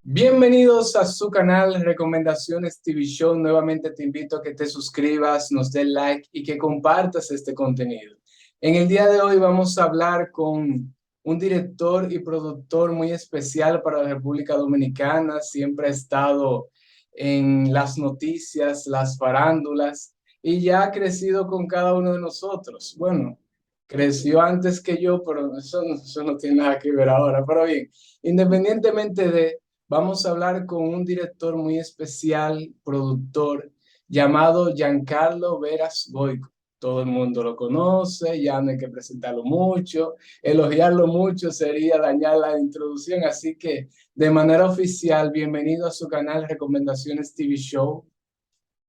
Bienvenidos a su canal Recomendaciones TV Show. Nuevamente te invito a que te suscribas, nos des like y que compartas este contenido. En el día de hoy vamos a hablar con un director y productor muy especial para la República Dominicana. Siempre ha estado en las noticias, las farándulas y ya ha crecido con cada uno de nosotros. Bueno, creció antes que yo, pero eso no tiene nada que ver ahora. Pero bien, independientemente de... Vamos a hablar con un director muy especial, productor, llamado Giancarlo Veras Goico. Todo el mundo lo conoce, ya no hay que presentarlo mucho, elogiarlo mucho sería dañar la introducción, así que de manera oficial, bienvenido a su canal Recomendaciones TV Show.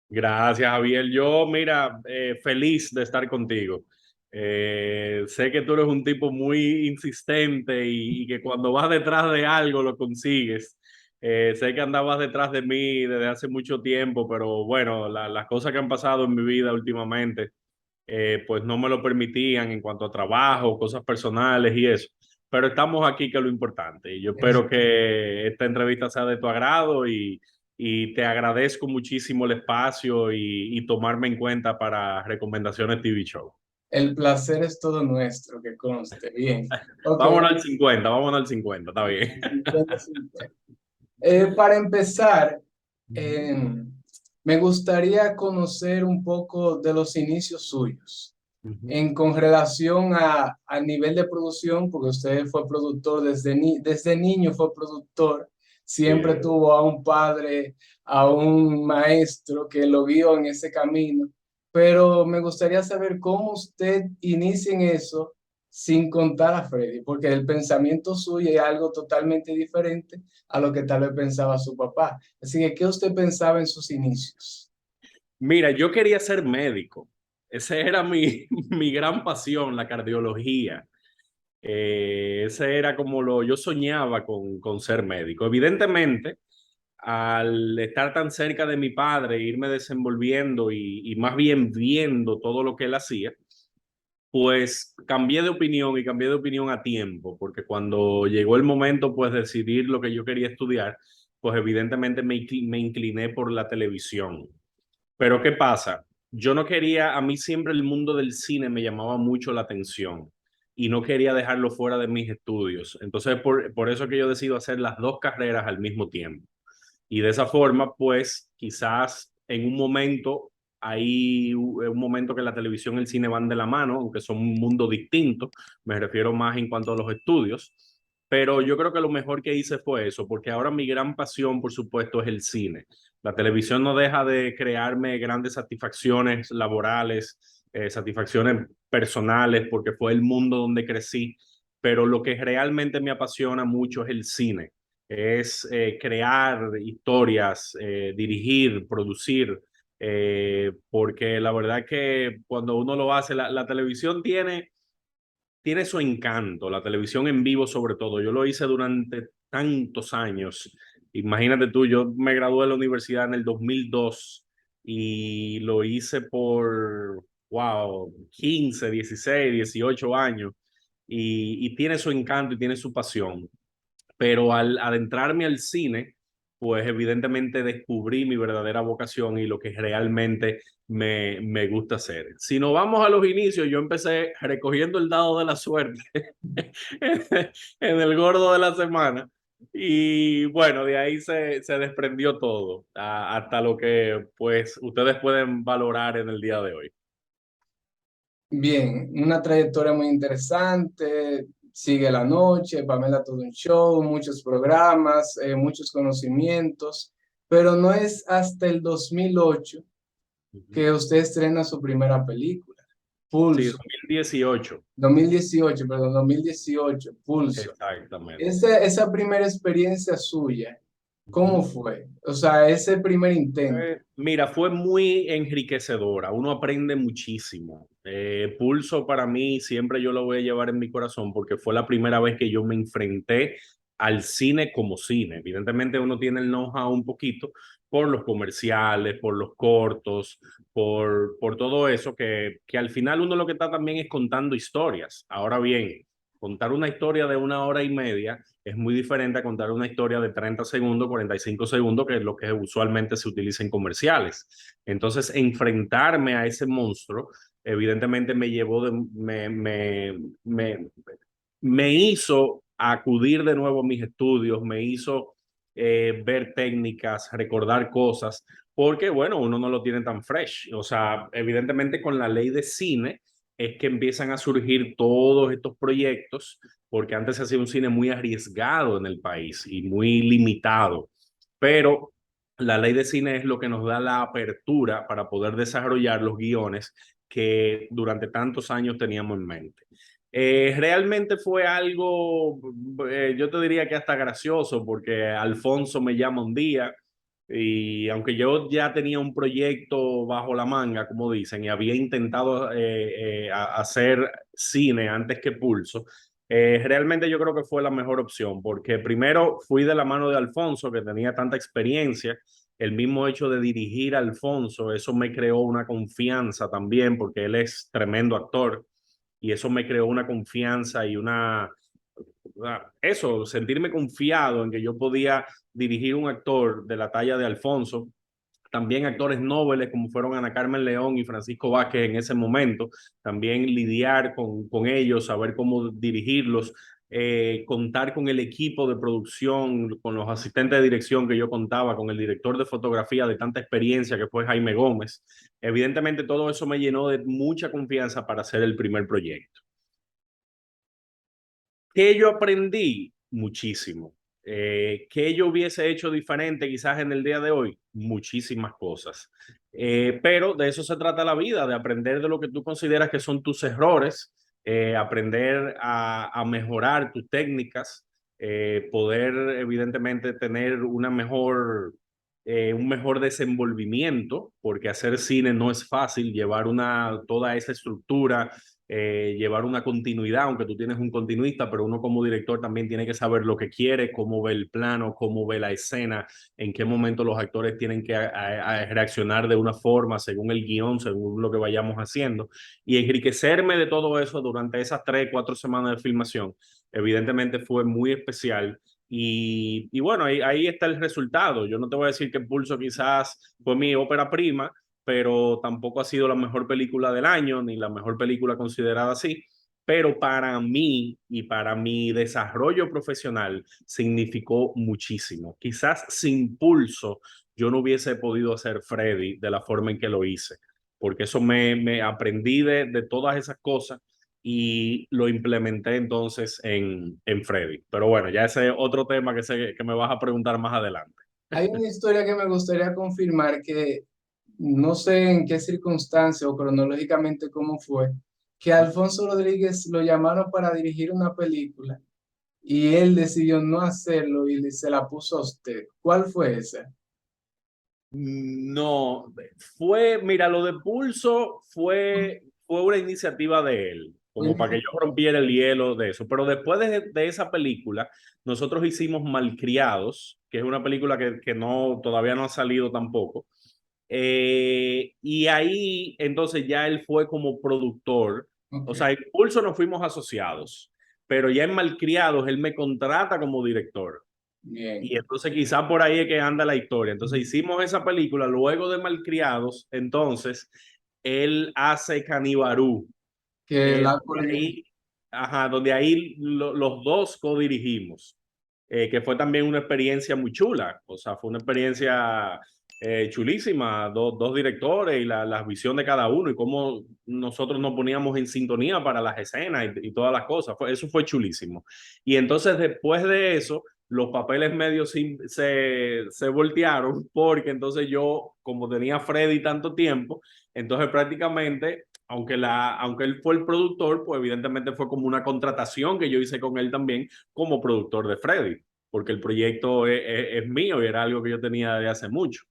Gracias, Javier. Yo, mira, feliz de estar contigo. Sé que tú eres un tipo muy insistente y que cuando vas detrás de algo lo consigues. Sé que andabas detrás de mí desde hace mucho tiempo, pero bueno, las cosas que han pasado en mi vida últimamente, pues no me lo permitían en cuanto a trabajo, cosas personales y eso. Pero estamos aquí, que es lo importante. Y yo espero que esta entrevista sea de tu agrado y te agradezco muchísimo el espacio y tomarme en cuenta para recomendaciones TV Show. El placer es todo nuestro, que conste. Bien. Ok. Vámonos al 50, está bien. 50-50. Para empezar, eh, me gustaría conocer un poco de los inicios suyos, con relación a nivel de producción, porque usted fue productor desde niño, fue productor, siempre Sí. tuvo a un padre, a un maestro que lo guió en ese camino, pero me gustaría saber cómo usted inicia en eso sin contar a Freddy, porque el pensamiento suyo es algo totalmente diferente a lo que tal vez pensaba su papá. Así que, ¿qué usted pensaba en sus inicios? Mira, yo quería ser médico. Ese era mi gran pasión, la cardiología. Ese era como yo soñaba con ser médico. Evidentemente, al estar tan cerca de mi padre, irme desenvolviendo y más bien viendo todo lo que él hacía, pues cambié de opinión y cambié de opinión a tiempo, porque cuando llegó el momento, pues decidir lo que yo quería estudiar, pues evidentemente me incliné por la televisión. Pero ¿qué pasa? Yo no quería, a mí siempre el mundo del cine me llamaba mucho la atención y no quería dejarlo fuera de mis estudios. Entonces, por eso que yo decido hacer las dos carreras al mismo tiempo. Y de esa forma, pues quizás en un momento, hay un momento que la televisión y el cine van de la mano, aunque son un mundo distinto, me refiero más en cuanto a los estudios, pero yo creo que lo mejor que hice fue eso, porque ahora mi gran pasión, por supuesto, es el cine. La televisión no deja de crearme grandes satisfacciones laborales, satisfacciones personales, porque fue el mundo donde crecí, pero lo que realmente me apasiona mucho es el cine, es crear historias, dirigir, producir, porque la verdad que cuando uno lo hace, la televisión tiene su encanto, la televisión en vivo sobre todo. Yo lo hice durante tantos años. Imagínate tú, yo me gradué de la universidad en el 2002 y lo hice por, wow, 15, 16, 18 años y tiene su encanto y tiene su pasión, pero al adentrarme al cine, pues evidentemente descubrí mi verdadera vocación y lo que realmente me gusta hacer. Si nos vamos a los inicios, yo empecé recogiendo el dado de la suerte en el gordo de la semana. Y bueno, de ahí se desprendió todo, hasta lo que pues ustedes pueden valorar en el día de hoy. Bien, una trayectoria muy interesante, Sigue la Noche, Pamela Todo un Show, muchos programas, muchos conocimientos, pero no es hasta el 2008 Ujú. que usted estrena su primera película, Sí, Pulso. 2018. 2018, perdón, 2018, Pulso. Exactamente. Esa primera experiencia suya, ¿cómo Ujú. fue? O sea, ese primer intento. Mira, fue muy enriquecedora, uno aprende muchísimo. Pulso para mí siempre yo lo voy a llevar en mi corazón porque fue la primera vez que yo me enfrenté al cine como cine. Evidentemente uno tiene el know-how un poquito, por los comerciales, por los cortos, por todo eso, que al final uno lo que está también es contando historias. Ahora bien, contar una historia de 1 hora y media es muy diferente a contar una historia de 30 segundos, 45 segundos, que es lo que usualmente se utiliza en comerciales. Entonces, enfrentarme a ese monstruo, evidentemente me llevó me hizo acudir de nuevo a mis estudios, me hizo ver técnicas, recordar cosas, porque bueno, uno no lo tiene tan fresh. O sea, evidentemente con la ley de cine es que empiezan a surgir todos estos proyectos, porque antes se hacía un cine muy arriesgado en el país y muy limitado, pero la ley de cine es lo que nos da la apertura para poder desarrollar los guiones que durante tantos años teníamos en mente. Realmente fue algo, yo te diría que hasta gracioso, porque Alfonso me llama un día y aunque yo ya tenía un proyecto bajo la manga, como dicen, y había intentado hacer cine antes que Pulso, realmente yo creo que fue la mejor opción, porque primero fui de la mano de Alfonso, que tenía tanta experiencia. El mismo hecho de dirigir a Alfonso, eso me creó una confianza también, porque él es tremendo actor y eso me creó una confianza y eso, sentirme confiado en que yo podía dirigir un actor de la talla de Alfonso, también actores nobles como fueron Ana Carmen León y Francisco Vázquez en ese momento, también lidiar con ellos, saber cómo dirigirlos, contar con el equipo de producción, con los asistentes de dirección que yo contaba, con el director de fotografía de tanta experiencia que fue Jaime Gómez. Evidentemente todo eso me llenó de mucha confianza para hacer el primer proyecto. ¿Qué yo aprendí? Muchísimo. ¿Qué yo hubiese hecho diferente quizás en el día de hoy? Muchísimas cosas. Pero de eso se trata la vida, de aprender de lo que tú consideras que son tus errores, aprender a mejorar tus técnicas, poder evidentemente tener un mejor desenvolvimiento, porque hacer cine no es fácil, llevar toda esa estructura, llevar una continuidad, aunque tú tienes un continuista, pero uno como director también tiene que saber lo que quiere, cómo ve el plano, cómo ve la escena, en qué momento los actores tienen que reaccionar de una forma según el guión, según lo que vayamos haciendo, y enriquecerme de todo eso durante esas 3, 4 semanas de filmación, evidentemente fue muy especial. Y bueno, ahí está el resultado. Yo no te voy a decir que Pulso quizás fue mi ópera prima, pero tampoco ha sido la mejor película del año, ni la mejor película considerada así. Pero para mí y para mi desarrollo profesional significó muchísimo. Quizás sin Pulso yo no hubiese podido hacer Freddy de la forma en que lo hice, porque eso me aprendí de todas esas cosas y lo implementé entonces en Freddy. Pero bueno, ya ese es otro tema que me vas a preguntar más adelante. Hay una historia que me gustaría confirmar que no sé en qué circunstancia o cronológicamente cómo fue, que Alfonso Rodríguez lo llamaron para dirigir una película y él decidió no hacerlo y se la puso a usted. ¿Cuál fue esa? No, mira, lo de Pulso fue una iniciativa de él, como para que yo rompiera el hielo de eso. Pero después de esa película, nosotros hicimos Malcriados, que es una película que no, todavía no ha salido tampoco. Y ahí entonces ya él fue como productor. O Ok, sea, en Pulso nos fuimos asociados, pero ya en Malcriados él me contrata como director. bien. Y entonces quizá por ahí es que anda la historia. Entonces hicimos esa película luego de Malcriados. Entonces él hace Canibarú, Que la donde ahí, ajá, donde ahí los dos co-dirigimos, que fue también una experiencia muy chula. O sea, fue una experiencia chulísima. Dos directores y la visión de cada uno y cómo nosotros nos poníamos en sintonía para las escenas y todas las cosas. Eso fue chulísimo. Y entonces después de eso los papeles medios se voltearon porque entonces yo, como tenía a Freddy tanto tiempo, entonces prácticamente, aunque él fue el productor, pues evidentemente fue como una contratación que yo hice con él también como productor de Freddy, porque el proyecto es mío y era algo que yo tenía de hace mucho.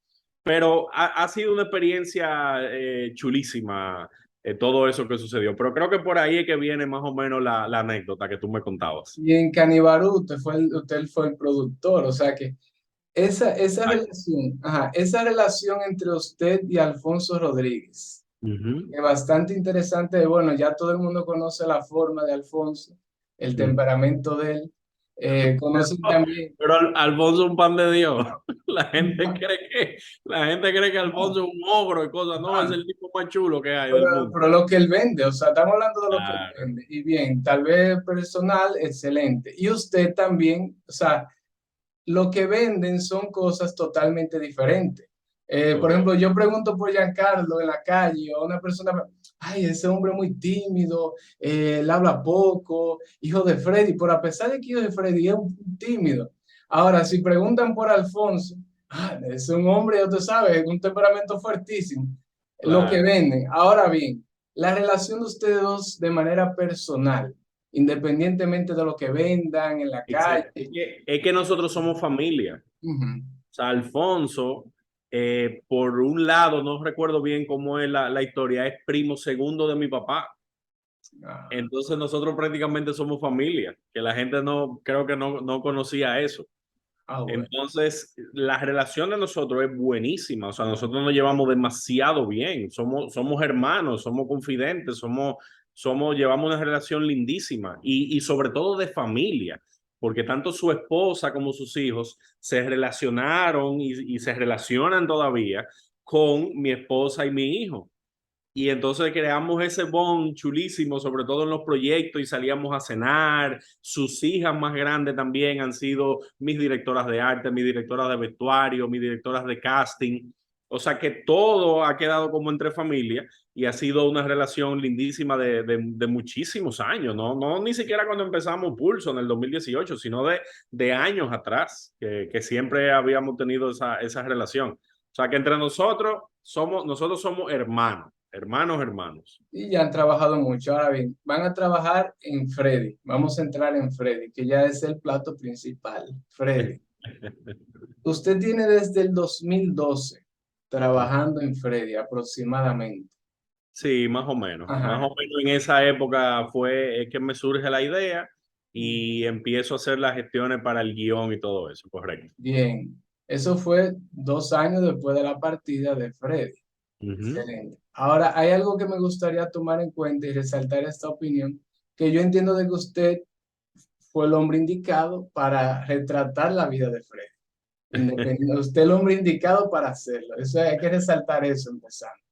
Pero ha sido una experiencia chulísima todo eso que sucedió. Pero creo que por ahí es que viene más o menos la anécdota que tú me contabas. y en Canibarú usted fue el productor, o sea que esa Ay, relación, ajá, esa relación entre usted y Alfonso Rodríguez, ujú, es bastante interesante. Bueno, ya todo el mundo conoce la forma de Alfonso, el ujú. temperamento de él. Conocen también, Pero Alfonso es un pan de Dios. La gente cree que Alfonso es un ogro y cosas. No, es ajá, el tipo más chulo que hay pero, del mundo. pero lo que él vende, o sea, estamos hablando de lo que él Claro, vende. Y bien, tal vez personal, excelente. Y usted también, o sea, lo que venden son cosas totalmente diferentes. Por correcto. ejemplo, yo pregunto por Giancarlo en la calle o a una persona, ay, ese hombre muy tímido, él habla poco, hijo de Freddy, pero a pesar de que hijo de Freddy es un tímido. Ahora, si preguntan por Alfonso, ah, es un hombre, ya tú sabes, un temperamento fuertísimo, lo que Claro. venden. Ahora bien, la relación de ustedes dos de manera personal, independientemente de lo que vendan en la calle. Es que nosotros somos familia. Ujú. O sea, Alfonso, por un lado, no recuerdo bien cómo es la historia, es primo segundo de mi papá. Ah, Entonces nosotros prácticamente somos familia, que la gente no, creo que no conocía eso. bueno. Entonces, la relación de nosotros es buenísima, o sea, nosotros nos llevamos demasiado bien, somos hermanos, somos confidentes, llevamos una relación lindísima y sobre todo de familia, porque tanto su esposa como sus hijos se relacionaron y se relacionan todavía con mi esposa y mi hijo. Y entonces creamos ese bond chulísimo, sobre todo en los proyectos, y salíamos a cenar. Sus hijas más grandes también han sido mis directoras de arte, mis directoras de vestuario, mis directoras de casting. O sea que todo ha quedado como entre familia y ha sido una relación lindísima de muchísimos años, ¿no? No ni siquiera cuando empezamos Pulso en el 2018, sino de años atrás, que siempre habíamos tenido esa relación. O sea que entre nosotros somos hermanos, hermanos, hermanos. Y ya han trabajado mucho. Ahora bien, van a trabajar en Freddy. Vamos a entrar en Freddy, que ya es el plato principal. Freddy. Usted tiene desde el 2012 trabajando en Freddy aproximadamente. Sí, más o menos. Más Ajá. o menos en esa época es que me surge la idea y empiezo a hacer las gestiones para el guión y todo eso, correcto. Bien. Eso fue 2 años después de la partida de Freddy. Ujú. Excelente. Ahora, hay algo que me gustaría tomar en cuenta y resaltar esta opinión, que yo entiendo de que usted fue el hombre indicado para retratar la vida de Freddy. Independiente, usted es el hombre indicado para hacerlo. Eso hay que resaltar eso empezando.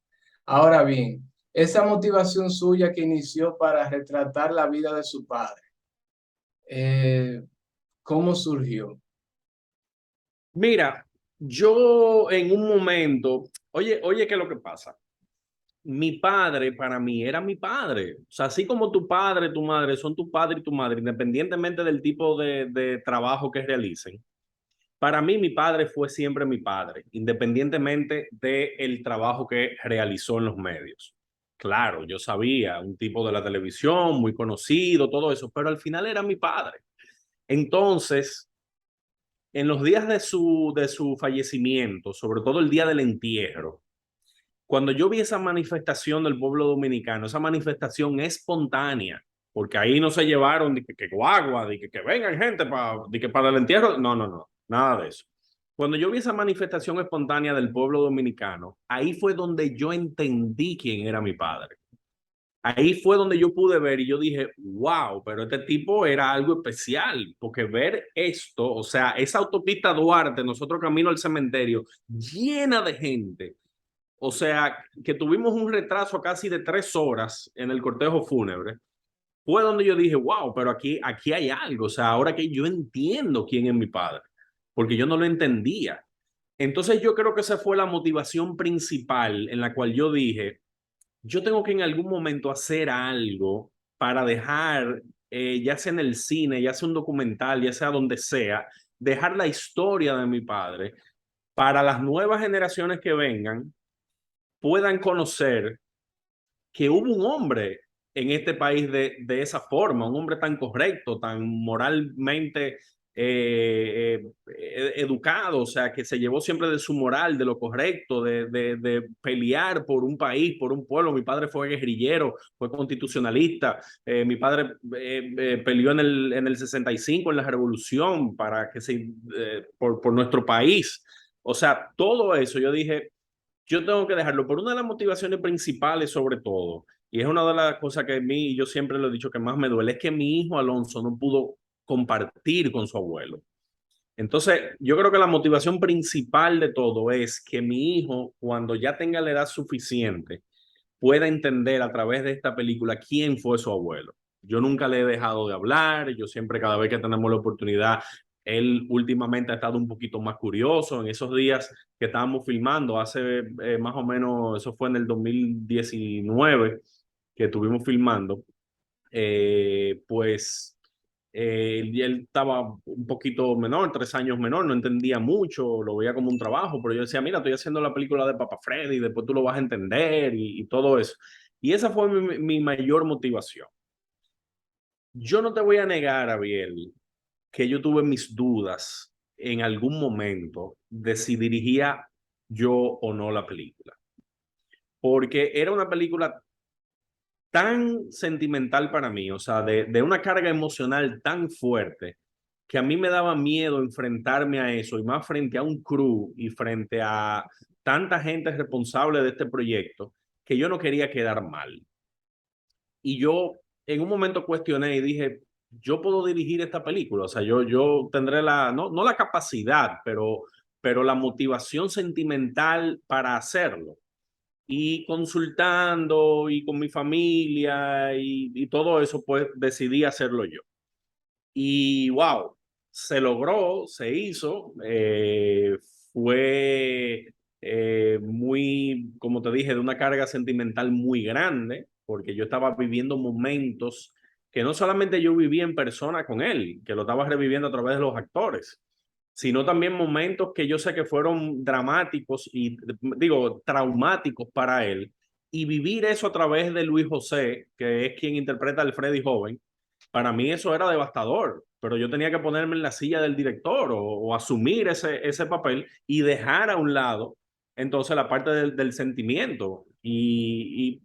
Ahora bien, esa motivación suya que inició para retratar la vida de su padre, eh, ¿cómo surgió? Mira, yo en un momento, oye, ¿qué es lo que pasa? Mi padre para mí era mi padre. O sea, así como tu padre, tu madre son tu padre y tu madre, independientemente del tipo de trabajo que realicen. Para mí, mi padre fue siempre mi padre, independientemente del trabajo que realizó en los medios. Claro, yo sabía, un tipo de la televisión, muy conocido, todo eso, pero al final era mi padre. Entonces, en los días de su fallecimiento, sobre todo el día del entierro, cuando yo vi esa manifestación del pueblo dominicano, esa manifestación espontánea, porque ahí no se llevaron de que guagua, de que vengan gente para el entierro, no, nada de eso. Cuando yo vi esa manifestación espontánea del pueblo dominicano, ahí fue donde yo entendí quién era mi padre. Ahí fue donde yo pude ver y yo dije, wow, pero este tipo era algo especial, porque ver esto, o sea, esa autopista Duarte, nosotros camino al cementerio, llena de gente, o sea, que tuvimos un retraso casi de 3 horas en el cortejo fúnebre. Fue donde yo dije, wow, pero aquí hay algo. O sea, ahora que yo entiendo quién es mi padre, porque yo no lo entendía. Entonces yo creo que esa fue la motivación principal en la cual yo dije, yo tengo que en algún momento hacer algo para dejar, ya sea en el cine, ya sea un documental, ya sea donde sea, dejar la historia de mi padre para las nuevas generaciones que vengan puedan conocer que hubo un hombre en este país de esa forma, un hombre tan correcto, tan moralmente educado, o sea, que se llevó siempre de su moral, de lo correcto, de pelear por un país, por un pueblo. Mi padre fue guerrillero, fue constitucionalista. Mi padre peleó en el 65 en la revolución para que por nuestro país. O sea, todo eso yo dije, yo tengo que dejarlo por una de las motivaciones principales sobre todo. Y es una de las cosas que a mí, yo siempre lo he dicho que más me duele, es que mi hijo Alonso no pudo compartir con su abuelo. Entonces, yo creo que la motivación principal de todo es que mi hijo, cuando ya tenga la edad suficiente, pueda entender a través de esta película quién fue su abuelo. Yo nunca le he dejado de hablar, yo siempre, cada vez que tenemos la oportunidad, él últimamente ha estado un poquito más curioso. En esos días que estábamos filmando, hace más o menos, eso fue en el 2019 que estuvimos filmando, pues él estaba un poquito menor, 3 años menor, no entendía mucho, lo veía como un trabajo, pero yo decía, mira, estoy haciendo la película de Papa Freddy, después tú lo vas a entender y todo eso. Y esa fue mi mayor motivación. Yo no te voy a negar, Abiel, que yo tuve mis dudas en algún momento de si dirigía yo o no la película, porque era una película tan sentimental para mí, o sea, de una carga emocional tan fuerte que a mí me daba miedo enfrentarme a eso y más frente a un crew y frente a tanta gente responsable de este proyecto que yo no quería quedar mal. Y yo en un momento cuestioné y dije, yo puedo dirigir esta película, o sea, yo tendré no la capacidad, pero la motivación sentimental para hacerlo. Y consultando y con mi familia y todo eso, pues decidí hacerlo yo. Y wow, se logró, se hizo, fue muy, como te dije, de una carga sentimental muy grande, porque yo estaba viviendo momentos que no solamente yo viví en persona con él, que lo estaba reviviendo a través de los actores, sino también momentos que yo sé que fueron dramáticos y digo, traumáticos para él. Y vivir eso a través de Luis José, que es quien interpreta al Freddy joven, para mí eso era devastador, pero yo tenía que ponerme en la silla del director o asumir ese papel y dejar a un lado entonces la parte del sentimiento. Y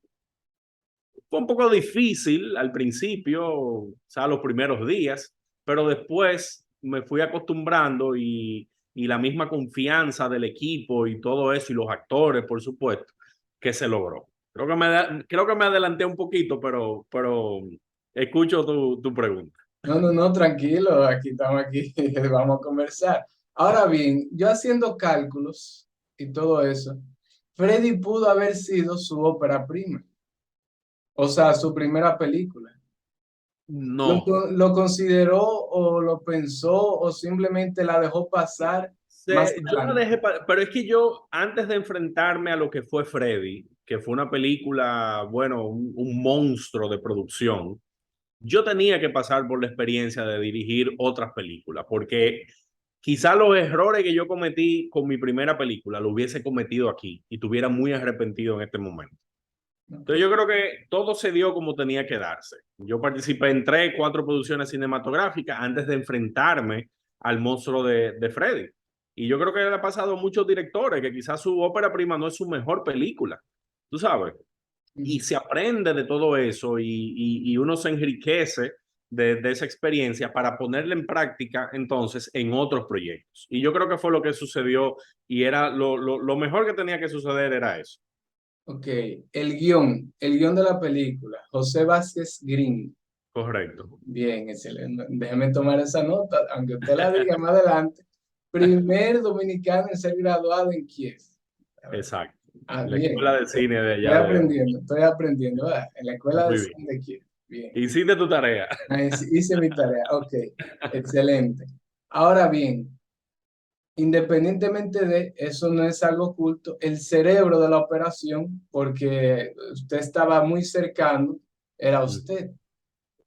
fue un poco difícil al principio, o sea, los primeros días, pero después me fui acostumbrando y la misma confianza del equipo y todo eso y los actores, por supuesto, que se logró. Creo que me adelanté un poquito, pero escucho tu pregunta. No, no, no, tranquilo, aquí estamos aquí, vamos a conversar. Ahora bien, yo haciendo cálculos y todo eso, Freddy pudo haber sido su ópera prima, o sea, su primera película. No, ¿Lo consideró o lo pensó o simplemente la dejó pasar más yo la adelante? dejé, pero es que yo, antes de enfrentarme a lo que fue Freddy, que fue una película, bueno, un monstruo de producción, yo tenía que pasar por la experiencia de dirigir otras películas, porque quizá los errores que yo cometí con mi primera película lo hubiese cometido aquí y estuviera muy arrepentido en este momento. Entonces yo creo que todo se dio como tenía que darse. Yo participé en 3, 4 producciones cinematográficas antes de enfrentarme al monstruo de Freddy. Y yo creo que le ha pasado a muchos directores que quizás su ópera prima no es su mejor película, tú sabes, y se aprende de todo eso y uno se enriquece de esa experiencia para ponerla en práctica entonces en otros proyectos. Y yo creo que fue lo que sucedió y era lo mejor que tenía que suceder era eso. Ok, el guión de la película, José Vázquez Green. Correcto. Bien, excelente. Déjeme tomar esa nota, aunque usted la diga más adelante. Primer dominicano en ser graduado en Kiev. A ver. Exacto. Ah, La bien. escuela de cine de Estoy allá de... aprendiendo, estoy aprendiendo. ¿Verdad? En la escuela de Muy bien. cine de Kiev. Bien. Hiciste tu tarea. Ah, hice mi tarea. Ok, excelente. Ahora bien, independientemente de eso, no es algo oculto. El cerebro de la operación, porque usted estaba muy cercano, era usted.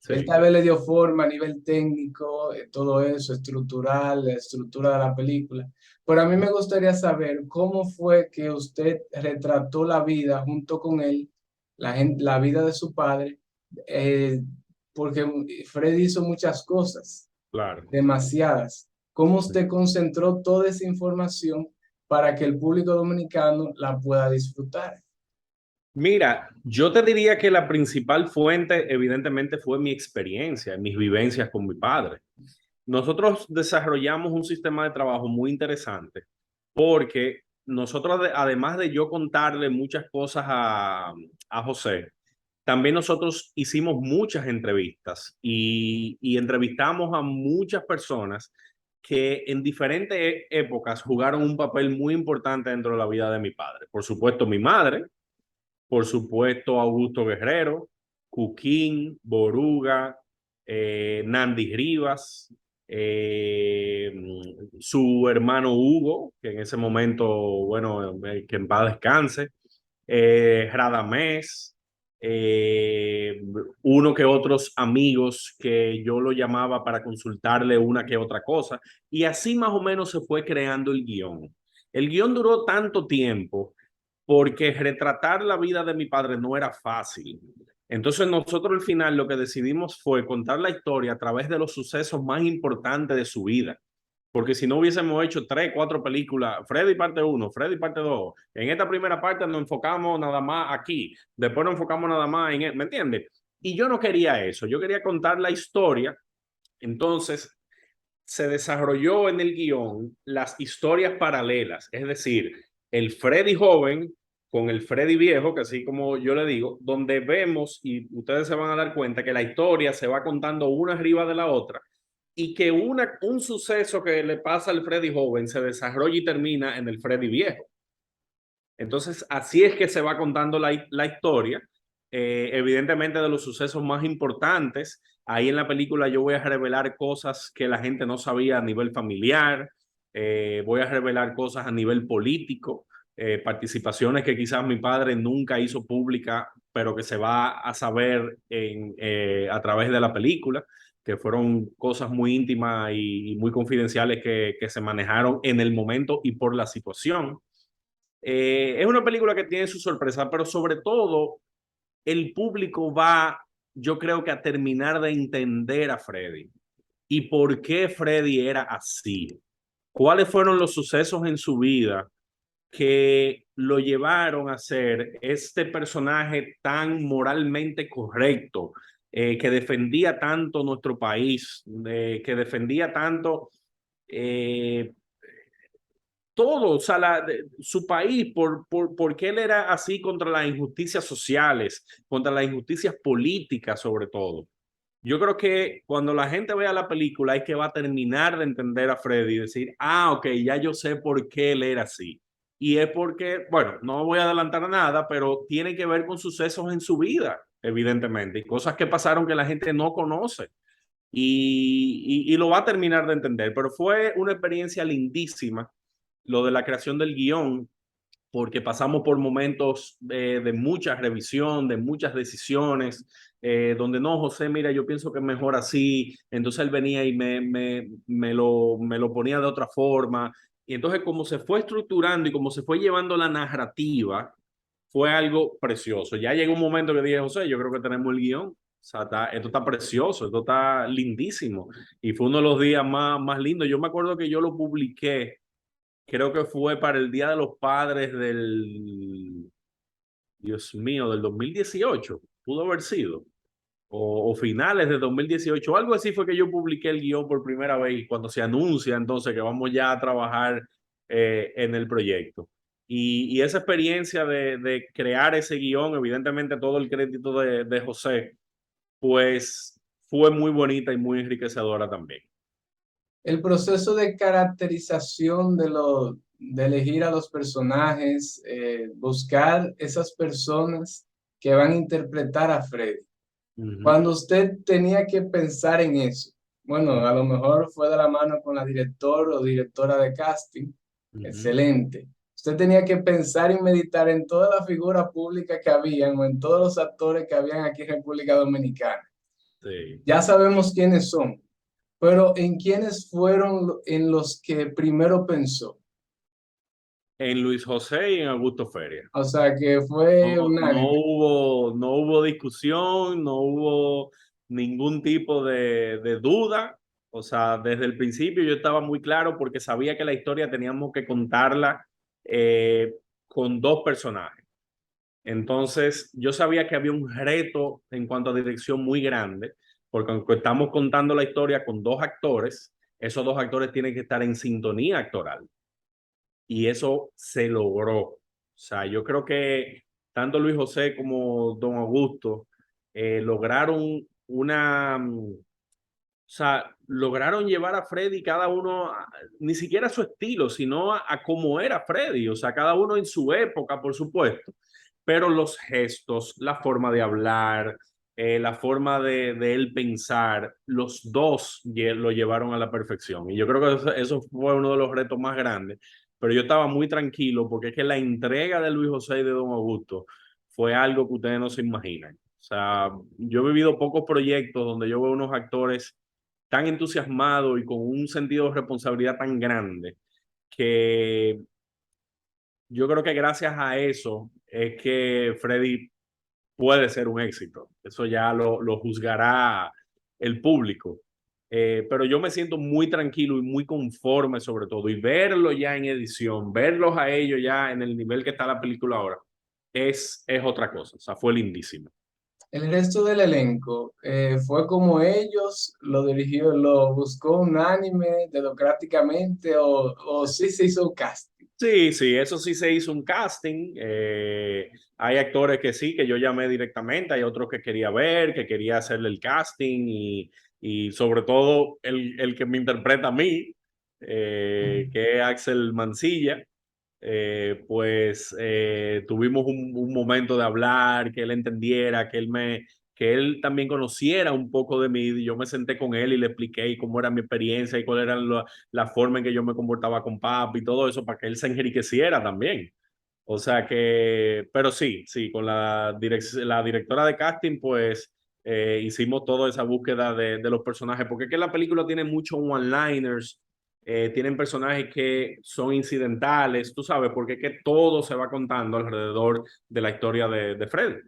Él Sí. tal vez le dio forma a nivel técnico, todo eso, estructural, la estructura de la película. Pero a mí me gustaría saber cómo fue que usted retrató la vida junto con él, la vida de su padre, eh, porque Fred hizo muchas cosas. claro. demasiadas. ¿Cómo usted concentró toda esa información para que el público dominicano la pueda disfrutar? Mira, yo te diría que la principal fuente evidentemente fue mi experiencia, mis vivencias con mi padre. Nosotros desarrollamos un sistema de trabajo muy interesante porque nosotros, además de yo contarle muchas cosas a José, también nosotros hicimos muchas entrevistas y entrevistamos a muchas personas que en diferentes épocas jugaron un papel muy importante dentro de la vida de mi padre. Por supuesto, mi madre, por supuesto, Augusto Guerrero, Cuquín, Boruga, Nandi Rivas, eh, su hermano Hugo, que en ese momento, bueno, que en paz descanse, Radamés, eh, uno que otros amigos que yo lo llamaba para consultarle una que otra cosa, y así más o menos se fue creando el guión. El guión duró tanto tiempo porque retratar la vida de mi padre no era fácil. Entonces nosotros al final lo que decidimos fue contar la historia a través de los sucesos más importantes de su vida. Porque si no hubiésemos hecho 3, 4 películas, Freddy parte uno, Freddy parte 2, en esta primera parte nos enfocamos nada más aquí, después nos enfocamos nada más ¿me entiendes? Y yo no quería eso, yo quería contar la historia. Entonces se desarrolló en el guión las historias paralelas, es decir, el Freddy joven con el Freddy viejo, que así como yo le digo, donde vemos y ustedes se van a dar cuenta que la historia se va contando una arriba de la otra y que un suceso que le pasa al Freddy joven se desarrolla y termina en el Freddy viejo. Entonces, así es que se va contando la historia, evidentemente de los sucesos más importantes. Ahí en la película yo voy a revelar cosas que la gente no sabía a nivel familiar, voy a revelar cosas a nivel político, participaciones que quizás mi padre nunca hizo pública, pero que se va a saber a través de la película, que fueron cosas muy íntimas y muy confidenciales que se manejaron en el momento y por la situación. Es una película que tiene su sorpresa, pero sobre todo el público va, yo creo que a terminar de entender a Freddy y por qué Freddy era así. ¿Cuáles fueron los sucesos en su vida que lo llevaron a ser este personaje tan moralmente correcto, que defendía tanto nuestro país, que defendía tanto eh, todo, o sea, su país, porque él era así contra las injusticias sociales, contra las injusticias políticas sobre todo? Yo creo que cuando la gente vea la película es que va a terminar de entender a Freddy y decir, ah, ok, ya yo sé por qué él era así. Y es porque, bueno, no voy a adelantar nada, pero tiene que ver con sucesos en su vida, evidentemente, y cosas que pasaron que la gente no conoce. Y lo va a terminar de entender, pero fue una experiencia lindísima lo de la creación del guión, porque pasamos por momentos de mucha revisión, de muchas decisiones, donde no, José, mira, yo pienso que es mejor así, entonces él venía y me lo ponía de otra forma, y entonces como se fue estructurando y como se fue llevando la narrativa, fue algo precioso. Ya llegó un momento que dije, José, yo creo que tenemos el guión. O sea, esto está precioso, esto está lindísimo. Y fue uno de los días más lindos. Yo me acuerdo que yo lo publiqué, creo que fue para el Día de los Padres Dios mío, del 2018, pudo haber sido, o finales de 2018, algo así fue que yo publiqué el guión por primera vez cuando se anuncia entonces que vamos ya a trabajar en el proyecto. Y esa experiencia de crear ese guión, evidentemente todo el crédito de José, pues fue muy bonita y muy enriquecedora también. El proceso de caracterización de elegir a los personajes, buscar esas personas que van a interpretar a Freddy. Uh -huh. Cuando usted tenía que pensar en eso, bueno, a lo mejor fue de la mano con la director o directora de casting, Uh -huh. excelente. Usted tenía que pensar y meditar en toda la figura pública que habían o en todos los actores que habían aquí en República Dominicana. Sí. Ya sabemos quiénes son, pero ¿en quiénes fueron en los que primero pensó? En Luis José y en Augusto Feria. O sea, que fue No, unánime. no hubo discusión, no hubo ningún tipo de duda. O sea, desde el principio yo estaba muy claro porque sabía que la historia teníamos que contarla eh, con dos personajes. Entonces, yo sabía que había un reto en cuanto a dirección muy grande, porque aunque estamos contando la historia con dos actores, esos dos actores tienen que estar en sintonía actoral. Y eso se logró. O sea, yo creo que tanto Luis José como Don Augusto lograron o sea, lograron llevar a Freddy cada uno, ni siquiera a su estilo, sino a cómo era Freddy, o sea, cada uno en su época, por supuesto, pero los gestos, la forma de hablar, la forma de él pensar, los dos lo llevaron a la perfección. Y yo creo que eso fue uno de los retos más grandes, pero yo estaba muy tranquilo porque es que la entrega de Luis José y de Don Augusto fue algo que ustedes no se imaginan. O sea, yo he vivido pocos proyectos donde yo veo unos actores tan entusiasmado y con un sentido de responsabilidad tan grande que yo creo que gracias a eso es que Freddy puede ser un éxito. Eso ya lo juzgará el público. Pero yo me siento muy tranquilo y muy conforme sobre todo. Y verlo ya en edición, verlos a ellos ya en el nivel que está la película ahora, es otra cosa. O sea, fue lindísimo. El resto del elenco fue como ellos, lo dirigió, lo buscó unánime, democráticamente, o sí se hizo un casting. Sí, sí, eso sí se hizo un casting. Hay actores que sí, que yo llamé directamente, hay otros que quería ver, que quería hacerle el casting y sobre todo el que me interpreta a mí, que es Axel Mancilla. Tuvimos un momento de hablar, que él entendiera, que él también conociera un poco de mí. Yo me senté con él y le expliqué cómo era mi experiencia y cuál era la forma en que yo me comportaba con papi y todo eso para que él se enriqueciera también. O sea que, pero sí, sí, con la directora de casting, pues hicimos toda esa búsqueda de los personajes, porque es que la película tiene muchos one-liners, tienen personajes que son incidentales, tú sabes, porque es que todo se va contando alrededor de la historia de Fred.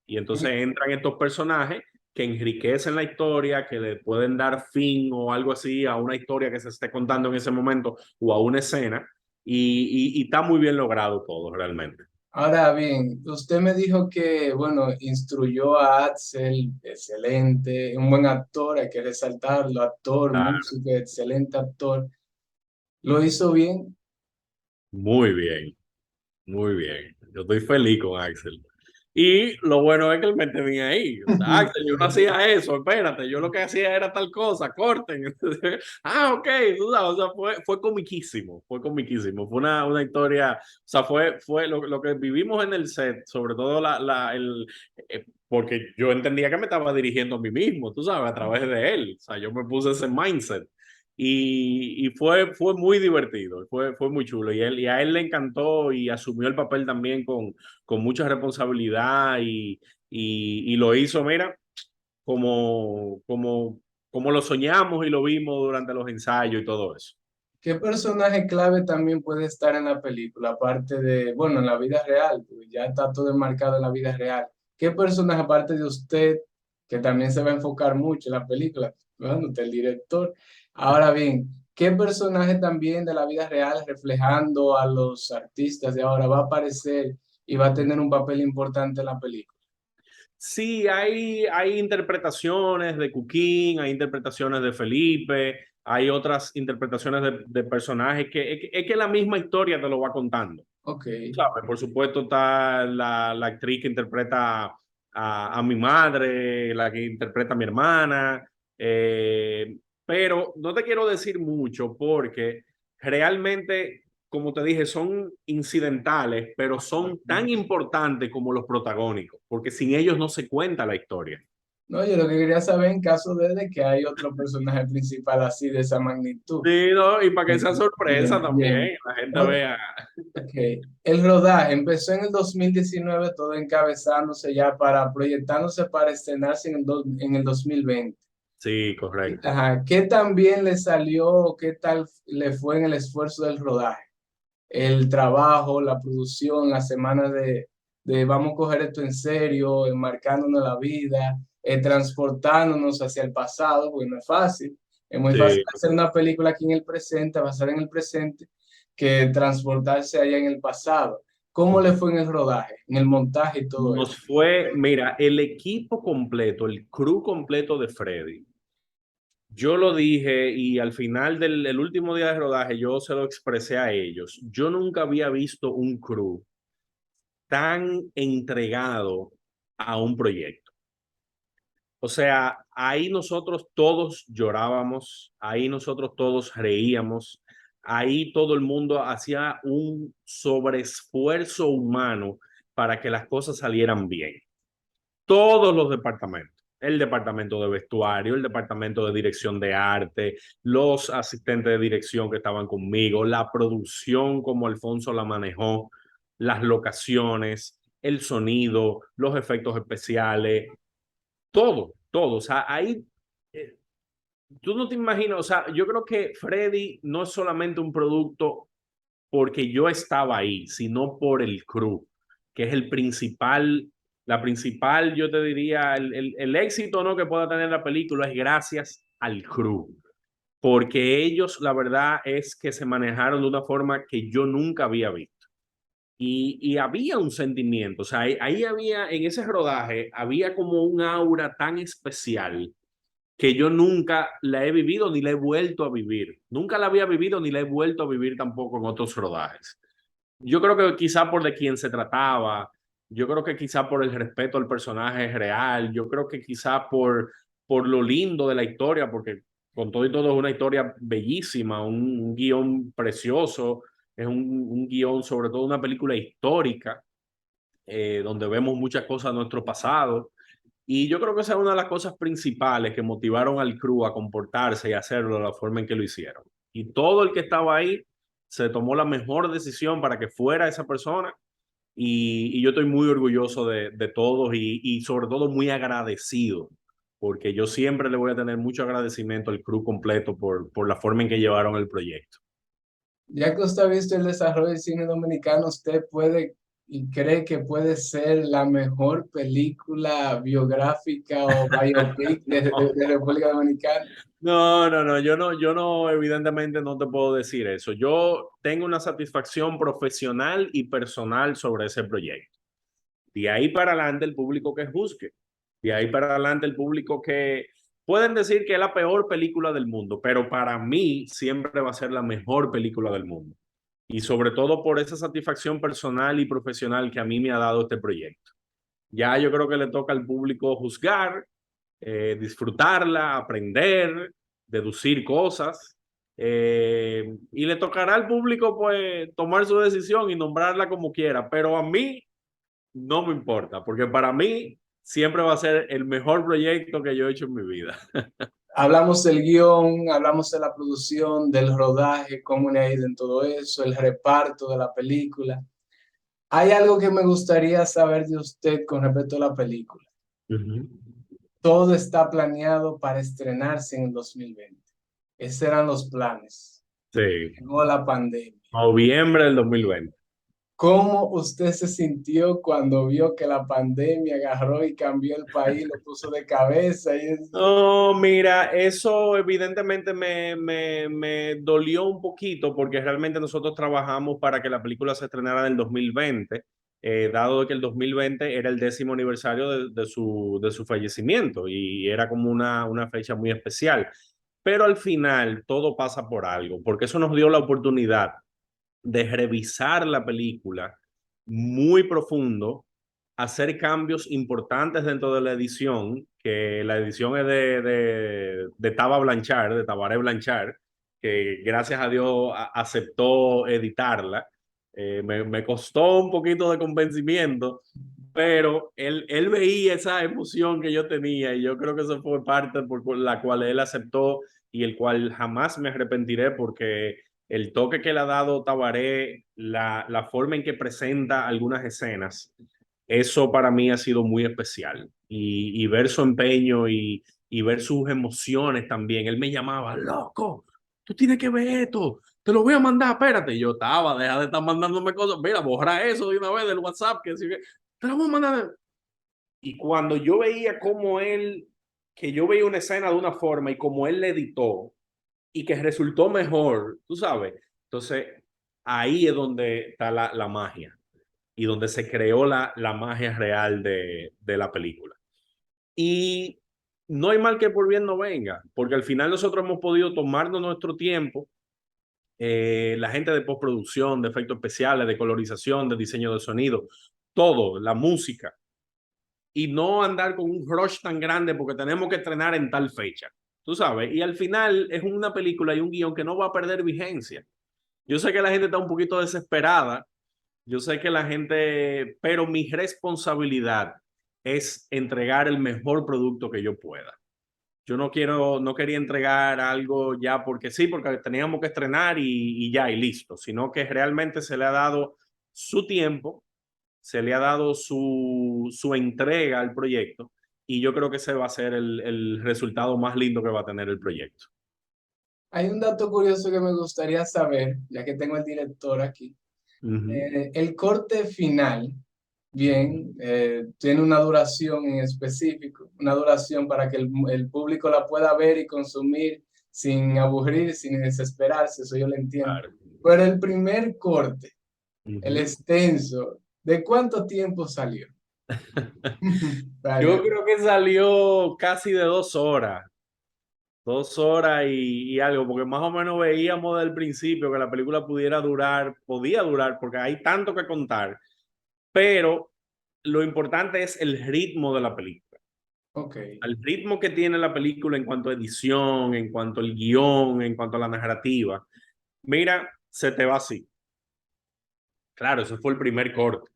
Y entonces entran estos personajes que enriquecen la historia, que le pueden dar fin o algo así a una historia que se esté contando en ese momento o a una escena. Y está muy bien logrado todo realmente. Ahora bien, usted me dijo que, bueno, instruyó a Axel, excelente, un buen actor, hay que resaltarlo, actor, Claro, músico, excelente actor. ¿Lo hizo bien? muy bien, muy bien. Yo estoy feliz con Axel. Y lo bueno es que él me tenía ahí. O sea, Axel, yo no hacía eso, espérate, yo lo que hacía era tal cosa, corten. Ok, tú sabes, o sea, fue comiquísimo, fue comiquísimo. Fue una historia, o sea, fue lo que vivimos en el set, sobre todo porque yo entendía que me estaba dirigiendo a mí mismo, tú sabes, a través de él. O sea, yo me puse ese mindset. Y fue muy divertido, fue muy chulo. Y a él le encantó y asumió el papel también con mucha responsabilidad y lo hizo, mira, como lo soñamos y lo vimos durante los ensayos y todo eso. ¿Qué personaje clave también puede estar en la película, aparte de, bueno, en la vida real, porque ya está todo enmarcado en la vida real? ¿Qué personaje, aparte de usted, que también se va a enfocar mucho en la película, bueno, usted el director? Ahora bien, ¿qué personaje también de la vida real, reflejando a los artistas de ahora, va a aparecer y va a tener un papel importante en la película? Sí, hay interpretaciones de Cuquín, hay interpretaciones de Felipe, hay otras interpretaciones de personajes es que la misma historia te lo va contando. Ok. ¿Sabes? Por supuesto está la actriz que interpreta a mi madre, la que interpreta a mi hermana, pero no te quiero decir mucho porque realmente, como te dije, son incidentales, pero son tan importantes como los protagónicos, porque sin ellos no se cuenta la historia. No, yo lo que quería saber en caso de que hay otro personaje principal así de esa magnitud. Sí, ¿no? Y para que sea sorpresa Bien, bien. también, la gente O- vea. Ok. El rodaje empezó en el 2019, todo encabezándose ya para, proyectándose para estrenarse en el 2020. Sí, correcto. Ajá. ¿Qué tan bien le salió, qué tal le fue en el esfuerzo del rodaje? El trabajo, la producción, las semanas de vamos a coger esto en serio, enmarcándonos la vida, transportándonos hacia el pasado, porque no es fácil. Es muy fácil Sí. hacer una película aquí en el presente, basada en el presente, que transportarse allá en el pasado. ¿Cómo le fue en el rodaje, en el montaje y todo eso? Nos fue, mira, el equipo completo, el crew completo de Freddy. Yo lo dije y al final del el último día de rodaje yo se lo expresé a ellos. Yo nunca había visto un crew tan entregado a un proyecto. O sea, ahí nosotros todos llorábamos, ahí nosotros todos reíamos, ahí todo el mundo hacía un sobreesfuerzo humano para que las cosas salieran bien. Todos los departamentos, el departamento de vestuario, el departamento de dirección de arte, los asistentes de dirección que estaban conmigo, la producción como Alfonso la manejó, las locaciones, el sonido, los efectos especiales, todo. O sea, ahí eh, tú no te imaginas, o sea, yo creo que Freddy no es solamente un producto porque yo estaba ahí, sino por el crew, que es el principal, la principal, yo te diría, el éxito, ¿no?, que pueda tener la película es gracias al crew, porque ellos, la verdad es que se manejaron de una forma que yo nunca había visto. Y había un sentimiento, o sea, ahí había, en ese rodaje, había como un aura tan especial que yo nunca la he vivido ni la he vuelto a vivir. Nunca la había vivido ni la he vuelto a vivir tampoco en otros rodajes. Yo creo que quizá por de quién se trataba, yo creo que quizá por el respeto al personaje real, yo creo que quizá por lo lindo de la historia, porque con todo y todo es una historia bellísima, un guión precioso, es un guión sobre todo una película histórica, donde vemos muchas cosas de nuestro pasado. Y yo creo que esa es una de las cosas principales que motivaron al crew a comportarse y hacerlo de la forma en que lo hicieron. Y todo el que estaba ahí se tomó la mejor decisión para que fuera esa persona. Y yo estoy muy orgulloso de todos y sobre todo muy agradecido, porque yo siempre le voy a tener mucho agradecimiento al crew completo por la forma en que llevaron el proyecto. Ya que usted ha visto el desarrollo del cine dominicano, ¿usted puede y cree que puede ser la mejor película biográfica o biopic de República Dominicana? No, yo no, evidentemente no te puedo decir eso. Yo tengo una satisfacción profesional y personal sobre ese proyecto. De ahí para adelante el público que juzgue. De ahí para adelante el público que pueden decir que es la peor película del mundo, pero para mí siempre va a ser la mejor película del mundo. Y sobre todo por esa satisfacción personal y profesional que a mí me ha dado este proyecto. Ya yo creo que le toca al público juzgar, disfrutarla, aprender, deducir cosas. Y le tocará al público pues tomar su decisión y nombrarla como quiera. Pero a mí no me importa, porque para mí siempre va a ser el mejor proyecto que yo he hecho en mi vida. Hablamos del guión, hablamos de la producción, del rodaje, cómo le ha ido en todo eso, el reparto de la película. Hay algo que me gustaría saber de usted con respecto a la película. Ujú. Todo está planeado para estrenarse en el 2020. Esos eran los planes. Sí, Llegó la pandemia. noviembre del 2020. ¿Cómo usted se sintió cuando vio que la pandemia agarró y cambió el país, lo puso de cabeza? No, mira, eso evidentemente me dolió un poquito porque realmente nosotros trabajamos para que la película se estrenara en el 2020, dado que el 2020 era el 10º aniversario de su fallecimiento y era como una fecha muy especial. Pero al final todo pasa por algo, porque eso nos dio la oportunidad de revisar la película muy profundo, hacer cambios importantes dentro de la edición, que la edición es de Taba Blanchard, de Tabaré Blanchard, que gracias a Dios aceptó editarla. Me costó un poquito de convencimiento, pero él veía esa emoción que yo tenía y yo creo que eso fue parte por la cual él aceptó y el cual jamás me arrepentiré porque el toque que le ha dado Tabaré, la forma en que presenta algunas escenas, eso para mí ha sido muy especial. Y ver su empeño y ver sus emociones también. Él me llamaba, loco, tú tienes que ver esto, te lo voy a mandar, espérate. Y yo estaba, deja de estar mandándome cosas, mira, borra eso de una vez del WhatsApp, que te lo voy a mandar. Y cuando yo veía cómo él, que yo veía una escena de una forma y como él le editó, y que resultó mejor, tú sabes. Entonces, ahí es donde está la magia y donde se creó la magia real de la película. Y no hay mal que por bien no venga, porque al final nosotros hemos podido tomarnos nuestro tiempo, la gente de postproducción, de efectos especiales, de colorización, de diseño de sonido, todo, la música, y no andar con un rush tan grande porque tenemos que estrenar en tal fecha, tú sabes, y al final es una película y un guión que no va a perder vigencia. Yo sé que la gente está un poquito desesperada, yo sé que la gente, pero mi responsabilidad es entregar el mejor producto que yo pueda. Yo no quería entregar algo ya porque sí, porque teníamos que estrenar y ya, y listo, sino que realmente se le ha dado su tiempo, se le ha dado su entrega al proyecto y yo creo que ese va a ser el resultado más lindo que va a tener el proyecto. Hay un dato curioso que me gustaría saber, ya que tengo el director aquí. Uh -huh. El corte final, bien, tiene una duración en específico, una duración para que el público la pueda ver y consumir sin aburrir, sin desesperarse, eso yo lo entiendo. Claro. Pero el primer corte, Uh el -huh. extenso, ¿de cuánto tiempo salió? Yo Vale. creo que salió casi de 2 horas. 2 horas y algo, porque más o menos veíamos del principio que la película podía durar, porque hay tanto que contar, pero lo importante es el ritmo de la película. Ok. El ritmo que tiene la película en cuanto a edición, en cuanto al guión, en cuanto a la narrativa. Mira, se te va así. Claro, ese fue el primer corte.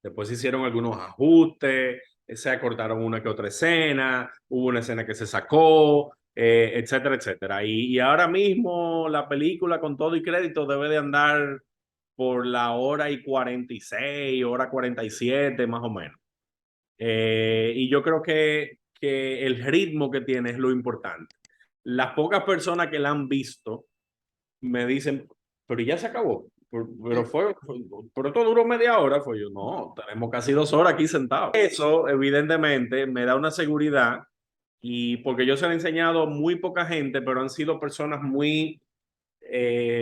Después se hicieron algunos ajustes, se acortaron una que otra escena, hubo una escena que se sacó, etcétera, etcétera. Y ahora mismo la película con todo y crédito debe de andar por la hora y 46, hora 47 más o menos. Y yo creo que el ritmo que tiene es lo importante. Las pocas personas que la han visto me dicen, pero ya se acabó. Pero esto duró media hora. Fue yo, no, tenemos casi 2 horas aquí sentados. Eso, evidentemente, me da una seguridad y porque yo se lo he enseñado a muy poca gente, pero han sido personas muy,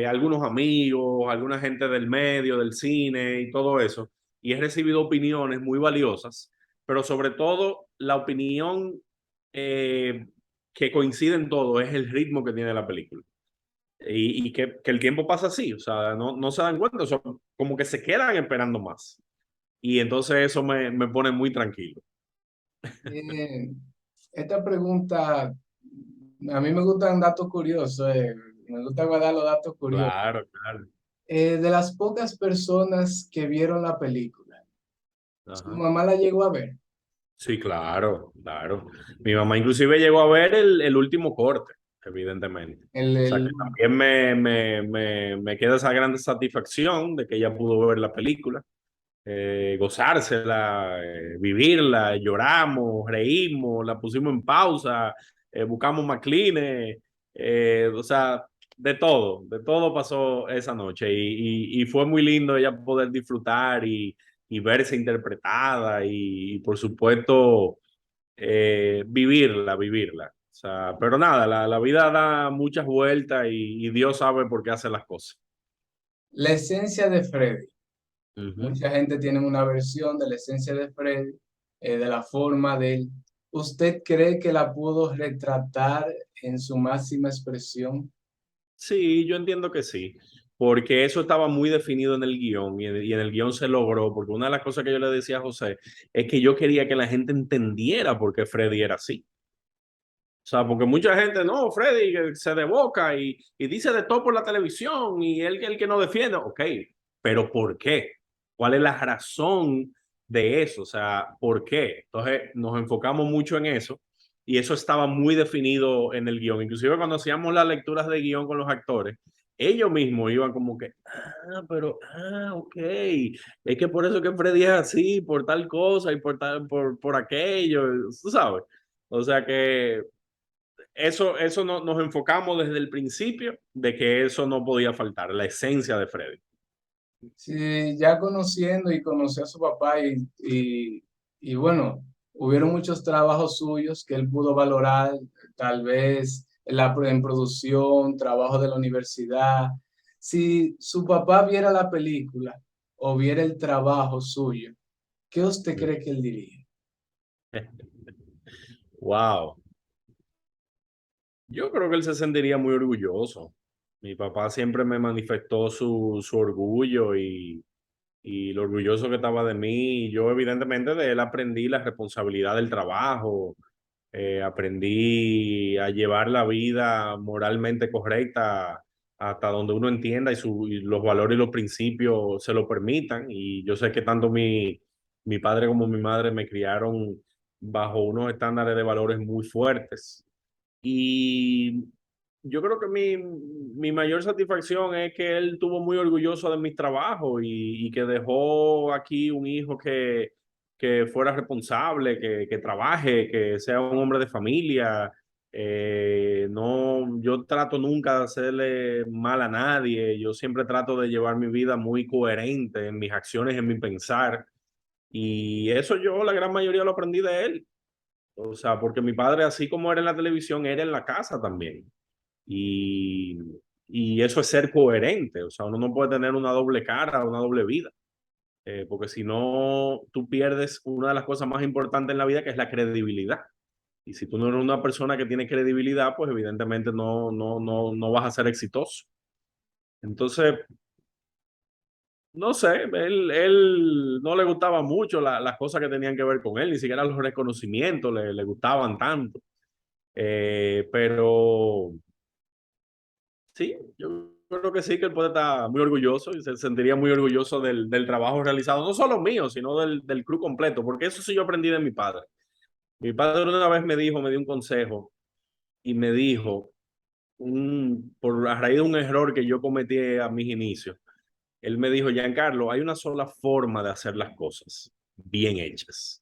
algunos amigos, alguna gente del medio, del cine y todo eso. Y he recibido opiniones muy valiosas, pero sobre todo la opinión eh, que coincide en todo es el ritmo que tiene la película y que el tiempo pasa así, o sea, no se dan cuenta, o sea, como que se quedan esperando más. Y entonces eso me pone muy tranquilo. Eh, esta pregunta, a mí me gustan datos curiosos, me gusta guardar los datos curiosos. Claro, claro. De las pocas personas que vieron la película, su Ajá. mamá la llegó a ver. Sí, claro, claro. Mi mamá inclusive llegó a ver el último corte, evidentemente. El, O sea, que el- también me queda esa gran satisfacción de que ella pudo ver la película, gozársela, vivirla, lloramos, reímos, la pusimos en pausa, buscamos McLean, o sea, de todo pasó esa noche y fue muy lindo ella poder disfrutar y verse interpretada y por supuesto vivirla. O sea, pero nada, la vida da muchas vueltas y Dios sabe por qué hace las cosas. la esencia de Freddy. Uh -huh. Mucha gente tiene una versión de la esencia de Freddy, de la forma de él. ¿Usted cree que la pudo retratar en su máxima expresión? Sí, yo entiendo que sí, porque eso estaba muy definido en el guión y en el guión se logró, porque una de las cosas que yo le decía a José es que yo quería que la gente entendiera por qué Freddy era así. O sea, porque mucha gente, no, Freddy se desboca y dice de todo por la televisión y él el que no defiende. Ok, pero ¿por qué? ¿Cuál es la razón de eso? O sea, ¿por qué? Entonces nos enfocamos mucho en eso y eso estaba muy definido en el guión. Inclusive cuando hacíamos las lecturas de guión con los actores, ellos mismos iban como que, ok, es que por eso que Freddy es así, por tal cosa y por aquello, tú sabes. O sea que eso nos enfocamos desde el principio de que eso no podía faltar, la esencia de Freddy. Sí, ya conociendo y conocí a su papá y bueno, hubieron muchos trabajos suyos que él pudo valorar, tal vez en producción, trabajo de la universidad. Si su papá viera la película o viera el trabajo suyo, ¿qué usted cree que él diría? Wow. Yo creo que él se sentiría muy orgulloso. Mi papá siempre me manifestó su orgullo y lo orgulloso que estaba de mí. Yo evidentemente de él aprendí la responsabilidad del trabajo, aprendí a llevar la vida moralmente correcta hasta donde uno entienda y los valores y los principios se lo permitan. Y yo sé que tanto mi padre como mi madre me criaron bajo unos estándares de valores muy fuertes. Y yo creo que mi mayor satisfacción es que él estuvo muy orgulloso de mis trabajos y que dejó aquí un hijo que fuera responsable, que trabaje, que sea un hombre de familia. No, yo trato nunca de hacerle mal a nadie. Yo siempre trato de llevar mi vida muy coherente en mis acciones, en mi pensar. Y eso yo la gran mayoría lo aprendí de él. O sea, porque mi padre, así como era en la televisión, era en la casa también. Y, y eso es ser coherente. O sea, uno no puede tener una doble cara, una doble vida. Porque si no, tú pierdes una de las cosas más importantes en la vida, que es la credibilidad. Y si tú no eres una persona que tiene credibilidad, pues evidentemente no vas a ser exitoso. Entonces, no sé, él no le gustaba mucho las cosas que tenían que ver con él, ni siquiera los reconocimientos le gustaban tanto. Pero sí, yo creo que sí, que él puede estar muy orgulloso y se sentiría muy orgulloso del trabajo realizado, no solo mío, sino del crew completo, porque eso sí yo aprendí de mi padre. Mi padre una vez me dio un consejo y me dijo, a raíz de un error que yo cometí a mis inicios, él me dijo, Giancarlo, hay una sola forma de hacer las cosas bien hechas.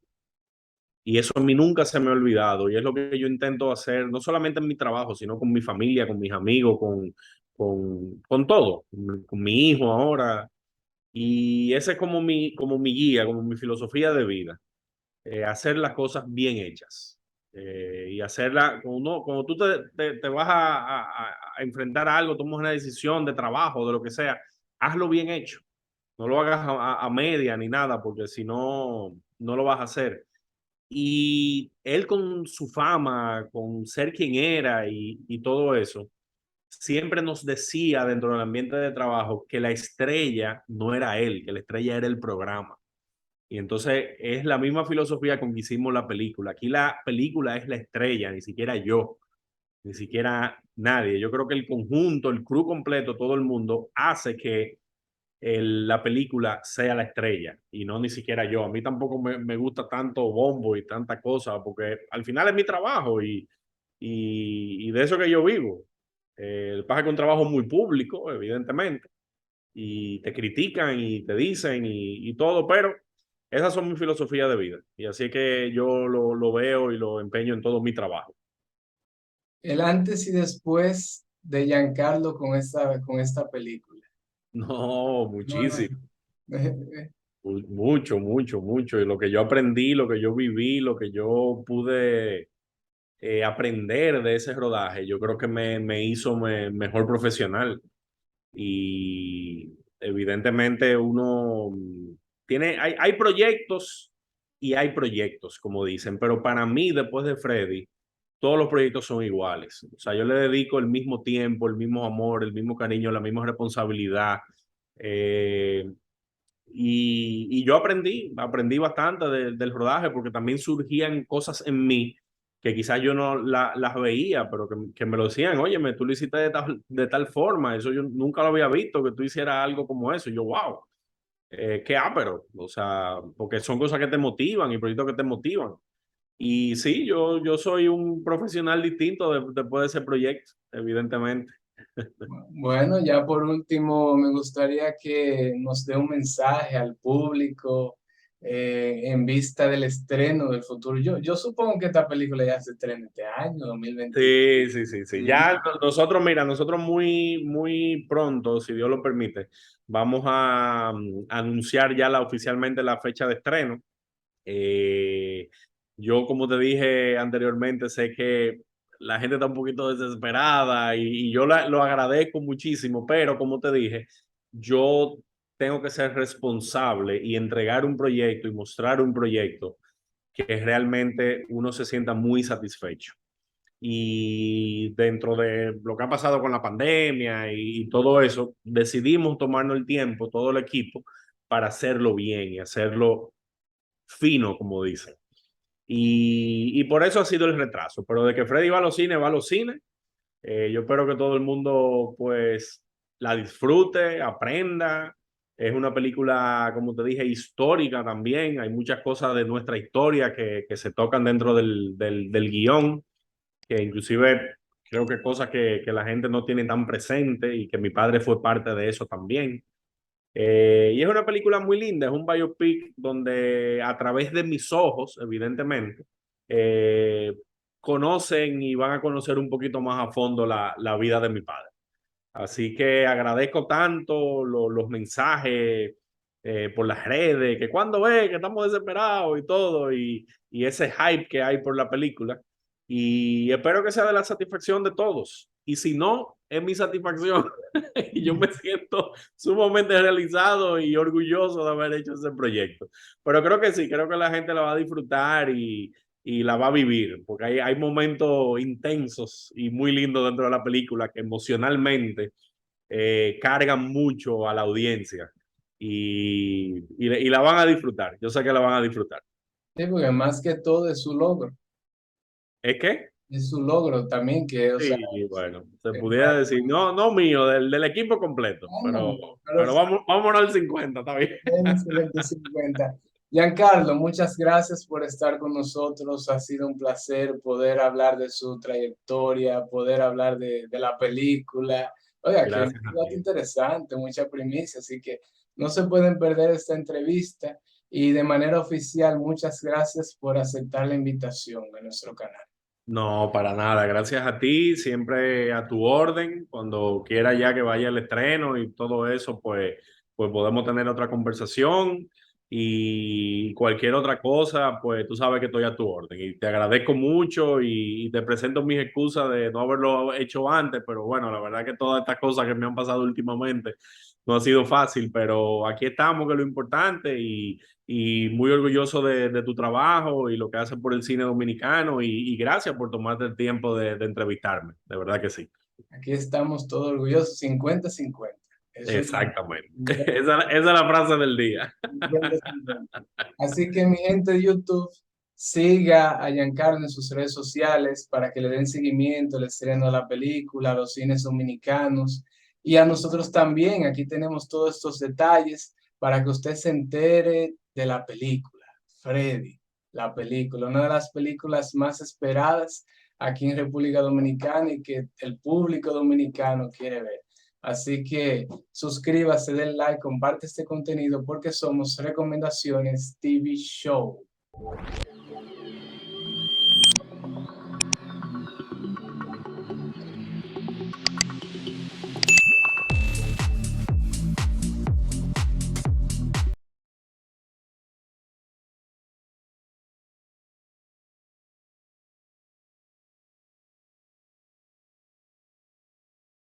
Y eso a mí nunca se me ha olvidado y es lo que yo intento hacer, no solamente en mi trabajo, sino con mi familia, con mis amigos, con todo, con mi hijo ahora. Y ese es como mi guía, como mi filosofía de vida, hacer las cosas bien hechas. Y hacerla, cuando tú te vas a enfrentar a algo, tomas una decisión de trabajo, de lo que sea, hazlo bien hecho. No lo hagas a media ni nada, porque si no, no lo vas a hacer. Y él con su fama, con ser quien era y todo eso, siempre nos decía dentro del ambiente de trabajo que la estrella no era él, que la estrella era el programa. Y entonces es la misma filosofía con que hicimos la película. Aquí la película es la estrella, ni siquiera yo, ni siquiera nadie. Yo creo que el conjunto, el crew completo, todo el mundo hace que la película sea la estrella y no ni siquiera yo. A mí tampoco me gusta tanto bombo y tanta cosa porque al final es mi trabajo y de eso que yo vivo. Pasa que es un trabajo muy público, evidentemente, y te critican y te dicen y todo, pero esas son mis filosofías de vida y así que yo lo veo y lo empeño en todo mi trabajo. El antes y después de Giancarlo con esta película. No, No, no. muchísimo. Mucho, mucho, mucho. Y lo que yo aprendí, lo que yo viví, lo que yo pude aprender de ese rodaje, yo creo que me hizo mejor profesional. Y evidentemente uno hay proyectos y hay proyectos, como dicen, pero para mí, después de Freddy, todos los proyectos son iguales. O sea, yo le dedico el mismo tiempo, el mismo amor, el mismo cariño, la misma responsabilidad. Eh, y yo aprendí bastante del rodaje porque también surgían cosas en mí que quizás yo no las veía, pero que me lo decían, óyeme, tú lo hiciste de tal forma, eso yo nunca lo había visto, que tú hicieras algo como eso. Y yo, wow, qué ápero, o sea, porque son cosas que te motivan y proyectos que te motivan. Y sí, yo soy un profesional distinto después de ese proyecto, evidentemente. Bueno, ya por último, me gustaría que nos dé un mensaje al público en vista del estreno del futuro. Yo supongo que esta película ya se estrena este año, 2020. Sí, sí, sí, sí. Ya nosotros, mira, nosotros muy pronto, si Dios lo permite, vamos a anunciar ya oficialmente la fecha de estreno. Eh, yo, como te dije anteriormente, sé que la gente está un poquito desesperada y yo lo agradezco muchísimo, pero como te dije, yo tengo que ser responsable y entregar un proyecto y mostrar un proyecto que realmente uno se sienta muy satisfecho. Y dentro de lo que ha pasado con la pandemia y todo eso, decidimos tomarnos el tiempo, todo el equipo, para hacerlo bien y hacerlo fino, como dicen. Y por eso ha sido el retraso. Pero de que Freddy va a los cines, va a los cines. Yo espero que todo el mundo pues la disfrute, aprenda. Es una película, como te dije, histórica también. Hay muchas cosas de nuestra historia que se tocan dentro del guión, que inclusive creo que cosas que la gente no tiene tan presente y que mi padre fue parte de eso también. Y es una película muy linda, es un biopic donde a través de mis ojos, evidentemente, eh, conocen y van a conocer un poquito más a fondo la vida de mi padre. Así que agradezco tanto los mensajes por las redes, que cuando ve que estamos desesperados y todo, y ese hype que hay por la película. Y espero que sea de la satisfacción de todos. Y si no, es mi satisfacción. Y yo me siento sumamente realizado y orgulloso de haber hecho ese proyecto. Pero creo que sí, creo que la gente la va a disfrutar y la va a vivir, porque hay momentos intensos y muy lindos dentro de la película que emocionalmente cargan mucho a la audiencia y la van a disfrutar. Yo sé que la van a disfrutar. Sí, porque más que todo ¿Es que? es su logro también, que, o sea, Sí, bueno, se que pudiera decir, no, no mío, del equipo completo, bueno, pero pero vámonos al 50, está bien. en excelente 50. Giancarlo, muchas gracias por estar con nosotros. Ha sido un placer poder hablar de su trayectoria, poder hablar de la película. Oiga, que Gracias un a dato ti. interesante, mucha primicia, así que no se pueden perder esta entrevista. Y de manera oficial, muchas gracias por aceptar la invitación a nuestro canal. No, para nada. Gracias a ti, siempre a tu orden. Cuando quiera ya que vaya el estreno y todo eso, pues podemos tener otra conversación y cualquier otra cosa, pues tú sabes que estoy a tu orden. Y te agradezco mucho y te presento mis excusas de no haberlo hecho antes, pero bueno, la verdad que todas estas cosas que me han pasado últimamente no ha sido fácil, pero aquí estamos, que es lo importante y muy orgulloso de tu trabajo y lo que haces por el cine dominicano y gracias por tomarte el tiempo de entrevistarme, de verdad que sí. Aquí estamos todos orgullosos, 50-50. Eso es Exactamente. 50, Esa es la frase del día. 50-50. Así que mi gente de YouTube, siga a Giancarlo en sus redes sociales para que le den seguimiento al estreno de la película, a los cines dominicanos y a nosotros también. Aquí tenemos todos estos detalles para que usted se entere de la película. Freddy, la película, una de las películas más esperadas aquí en República Dominicana y que el público dominicano quiere ver. Así que suscríbase, den like, comparte este contenido porque somos Recomendaciones TV Show.